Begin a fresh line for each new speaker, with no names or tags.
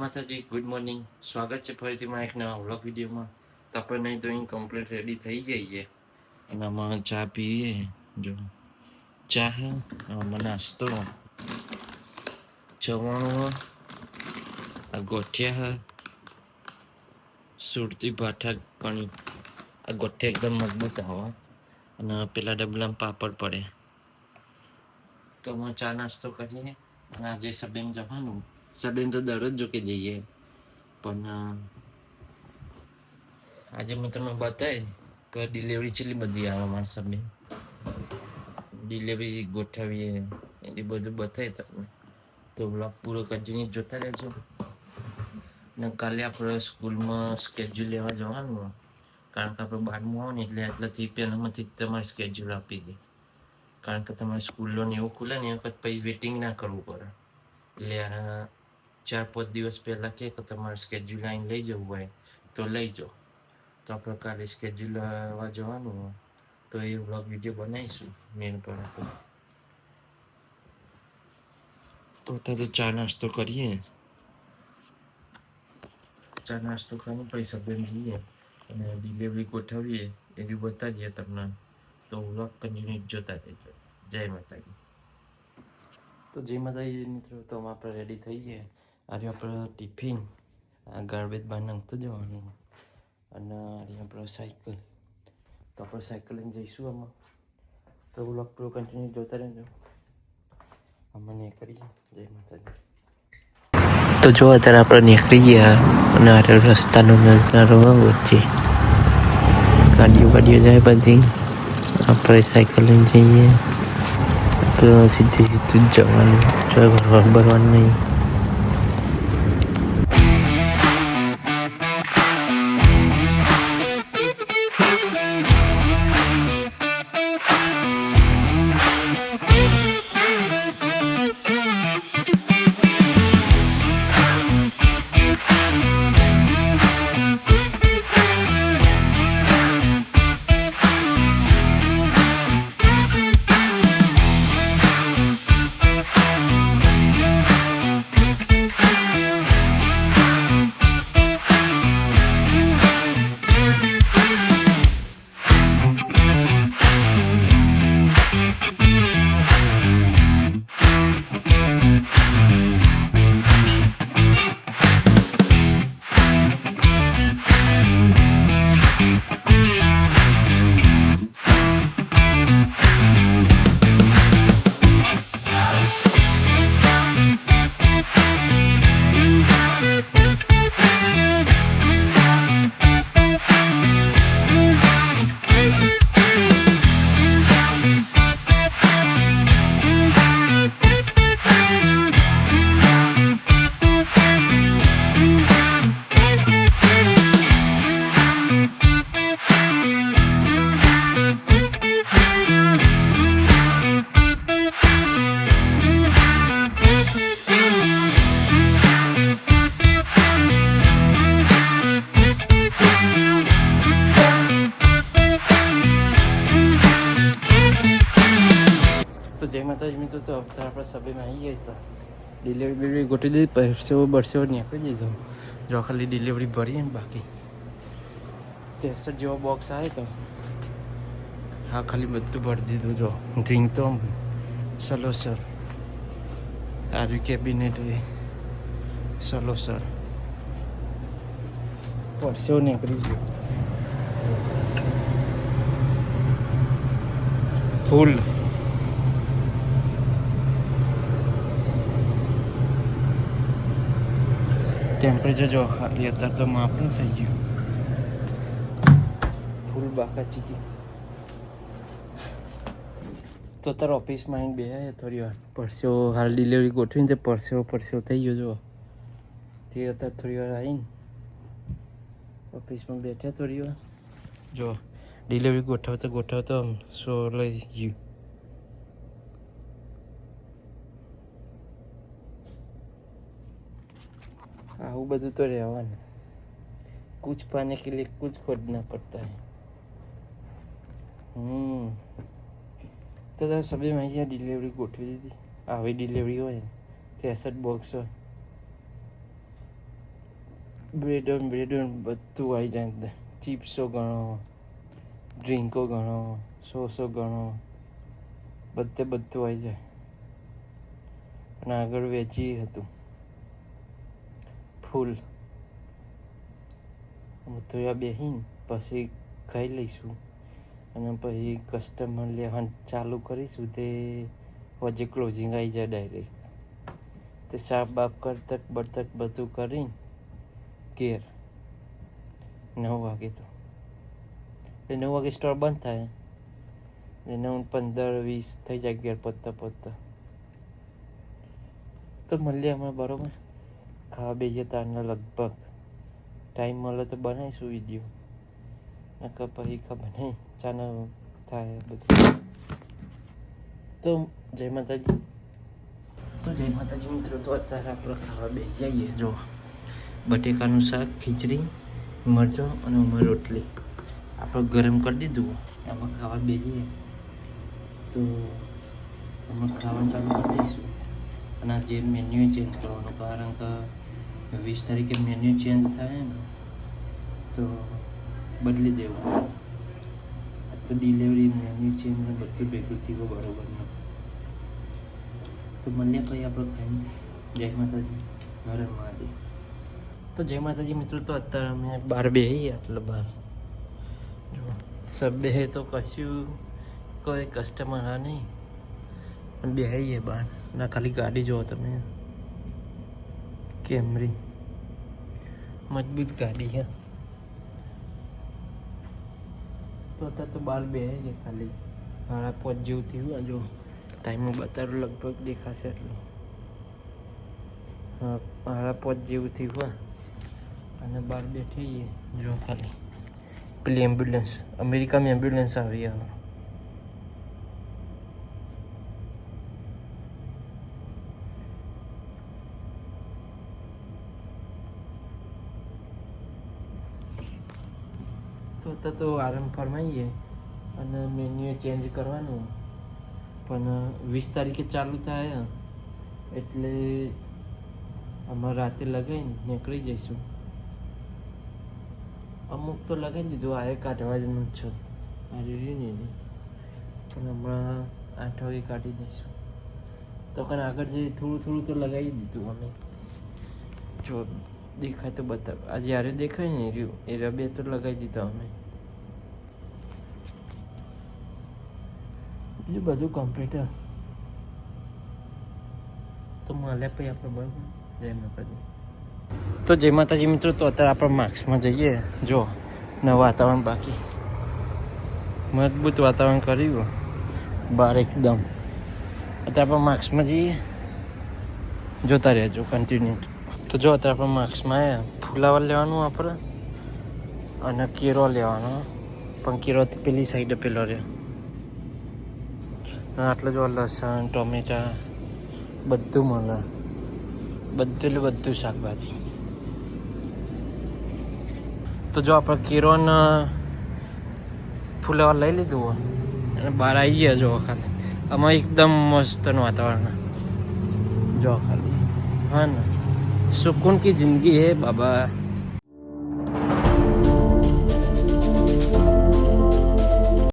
માતાજી, good morning. સ્વાગત છે ફરીથી મારા એક નવા વ્લોગ વિડીયોમાં. તો આપણે નહીં ધોઈને કમ્પ્લીટ રેડી થઈ જઈએ અને આમાં ચા પીએ. જો ચા હે, આમાં નાસ્તો ચવાણું, આ ગોઠિયા હે, સુરતી ભાઠા પાણી. આ ગોઠિયા એકદમ મજબૂત આવે અને પેલા ડબલામાં પાપડ પડે. તો આમાં ચા નાસ્તો કરીએ અને આજે સબેન જવાનું. સબેન તો દરરોજ જો કે જઈએ, પણ આજે મેં તમને બતાવી કે ડિલિવરી કેટલી બધી આવે મારા સબેન. ડિલિવરી ગોઠવીએ એ બધું બતાવી તમને. તો બ્લોગ પૂરો કન્ટિન્યુ જોતા રહેજો. ને કાલે આપણે સ્કૂલમાં સ્કેડ્યુલ લેવા જવાનું, કારણ કે આપણે 12મું આવો ને એટલે એટલાથી પહેલાંમાંથી જ તમારે સ્કેડ્યુલ આપી દે. કારણ કે તમારે સ્કૂલોને એવું ખુલે ને એ વખત પછી વેટિંગ ના કરવું પડે. એટલે 4-5 દિવસ પહેલાં કે તમારે સ્કેડ્યુલ આવીને લઈ જવું હોય તો લઈ જાઓ. તો આપણે કાલે સ્કેડ્યુલ લેવા જવાનું હોય તો એ વ્લોગ વિડીયો બનાવીશું મેન પર. તો અત્યારે તો ચા નાસ્તો કરીએ. ચા નાસ્તો કરીને પછી સબેન જઈએ અને ડિલિવરી ગોઠવીએ એ બી બતાવીએ તમને. તો વ્લોગ કન્ટિન્યુ જોતા રહેજો. જય માતાજી. તો જય માતાજી મિત્રો, તો આપણે રેડી થઈ ગયા. આજે આપણે ટિફિન, આ ગાર્બેજ બહાર નાખતું જવાનું અને આજે આપણે સાયકલ. તો આપણે સાયકલ લઈને જઈશું આમાં. તો વ્લોગ પૂરો કન્ટિન્યુ જોતા રહેજો. અમને કરીએ. જય માતાજી. તો જો અત્યારે આપણે નીકળી ગયા અને આ રસ્તાનો નજારો વચ્ચે ગાડીઓ જાય બધી. આપણે સાયકલ લઈને જઈએ તો સીધું જ જવાનું, જો ભરવાનું નહીં. તો જય માતાજી મિત્રો, તો અત્યારે આપણે સભ્યમાં આવી ગયા. તો ડિલિવરી ગોઠવી દીધી, પરસેવો નીકળી દીધો. જો ખાલી ડિલિવરી ભરીએ ને બાકી 63 જેવો બોક્સ આવે. તો હા, ખાલી બધું ભરી દીધું. જો ડ્રિંક તો સલો સર, આવી કેબિનેટ સલો સર, પરસેવો નીકળી ગયો ફૂલ. ટેમ્પરેચર જો ખાલી અત્યારે તો માપનું થઈ ગયું, ફૂલ બાકા ચીકી. તો અત્યારે ઓફિસમાં આવીને બે થોડી વાર પરસેવો, હાલ ડિલિવરી ગોઠવીને તે પરસેવો થઈ ગયો. જો તે અત્યારે થોડી વાર આવીને ઓફિસમાં બેઠા થોડી વાર. જો ડિલિવરી ગોઠવતો સો લઈ ગયું. આવું બધું તો રહેવાનું. कुछ पाने के लिए कुछ खोजना पड़ता है. તો સભી માં અહીંયા ડિલિવરી ગોઠવી દીધી. આવી ડિલિવરી હોય 63 બોક્સ હોય. બ્રેડ બધું આવી જાય અંદર. ચિપ્સો ગણો, ડ્રિંકો ગણો, સોસો ગણો, બધું આવી જાય. અને આગળ વેજી હતું ફૂલ. તો આ બેસીને પછી ખાઈ લઈશું અને પછી કસ્ટમર લેવાનું ચાલુ કરીશું. તે વચ્ચે ક્લોઝિંગ આવી જાય ડાયરેક્ટ. તે સાફ બાફ કરતક બરતક બધું કરીને ઘેર 9 વાગે. તો એ 9 વાગે સ્ટોર બંધ થાય. 9:15-20 થઈ જાય ઘેર પતતા. તો મળીએ અમે બરાબર. ખાવા બેસીએ તારના લગભગ ટાઈમ મળે તો બનાવીશું વિડીયો. નકર પછી ખબર નહીં ચાને થાય બધું. તો જય માતાજી મિત્રો. તો અત્યારે આપણે ખાવા બેસી જઈએ. જો બટેકાનું શાક, ખીચડી, મરચો અને ઉમર રોટલી આપણે ગરમ કરી દીધું. એમાં ખાવા બેસીએ. તો અમે ખાવાનું ચાલુ કરી દઈશું. અને આ જે મેન્યુ ચેન્જ કરવાનું, કારણ કે 20 તારીખે મેન્યુ ચેન્જ થાય ને તો બદલી દેવું. તો ડિલિવરી મેન્યુ ચેન્જ ને બધું ભેગું થયું બરાબરનું. તો મળીએ પછી આપણે ખાઈને. જય માતાજી, હર મહાદેવ. તો જય માતાજી મિત્રો. તો અત્યારે અમે બહાર બેસીએ. એટલે બહાર જો સબ બે તો કશું કોઈ કસ્ટમર હા નહીં, પણ બેસીએ બહાર. ના ખાલી ગાડી જુઓ તમે, કેમરી મજબૂત ગાડી છે. તો અત્યારે તો બહાર બેસીએ. ખાલી 5:30 જેવું થયું. જો ટાઈમમાં બતાડું, લગભગ દેખાશે એટલું. 5:30 જેવું થયું. અને બહાર બેઠીએ. જો ખાલી પેલી એમ્બ્યુલન્સ, અમેરિકામાં એમ્બ્યુલન્સ આવી હવે. તો આરામ ફરમાઈએ અને મેન્યુ ચેન્જ કરવાનું. પણ 20 તારીખે ચાલુ થાય એટલે અમારે રાતે લગાવીને નીકળી જઈશું. અમુક તો લગાવી દીધું, આ કાઢવાનું જ છે. આ રીડી નહીં, પણ હમણાં 8 વાગે કાઢી દઈશું. તો કારણ આગળ જે થોડું તો લગાવી દીધું અમે. જો દેખાય તો બતાવ. આ જ્યારે દેખાય ને રહ્યું એ રબે તો લગાવી દીધા અમે. બીજું બધું કમ્પ્લીટ. તો મળે પછી આપણે બરાબર. જય માતાજી. તો જય માતાજી મિત્રો. તો અત્યારે આપણે માર્ક્સમાં જઈએ. જો ને વાતાવરણ બાકી મજબૂત વાતાવરણ કર્યું બહાર એકદમ. અત્યારે આપણે માર્ક્સમાં જઈએ. જોતા રહેજો કન્ટિન્યુ. તો જો અત્યારે આપણે માર્ક્સમાં આવ્યા. ફુલાવર લેવાનું આપણે અને કેરો લેવાનો. પણ કેરો પેલી સાઈડે પેલો રહ્યો. આટલું જો લસણ, ટોમેટા બધું મળે. બધું શાકભાજી. તો જો આપણે કેરો ને ફુલાવર લઈ લીધું હોય અને બહાર આવી ગયા. જો ખાલી આમાં એકદમ મસ્તનું વાતાવરણ. જો ખાલી હા ને સુકૂન કી જિંદગી હે બાબા.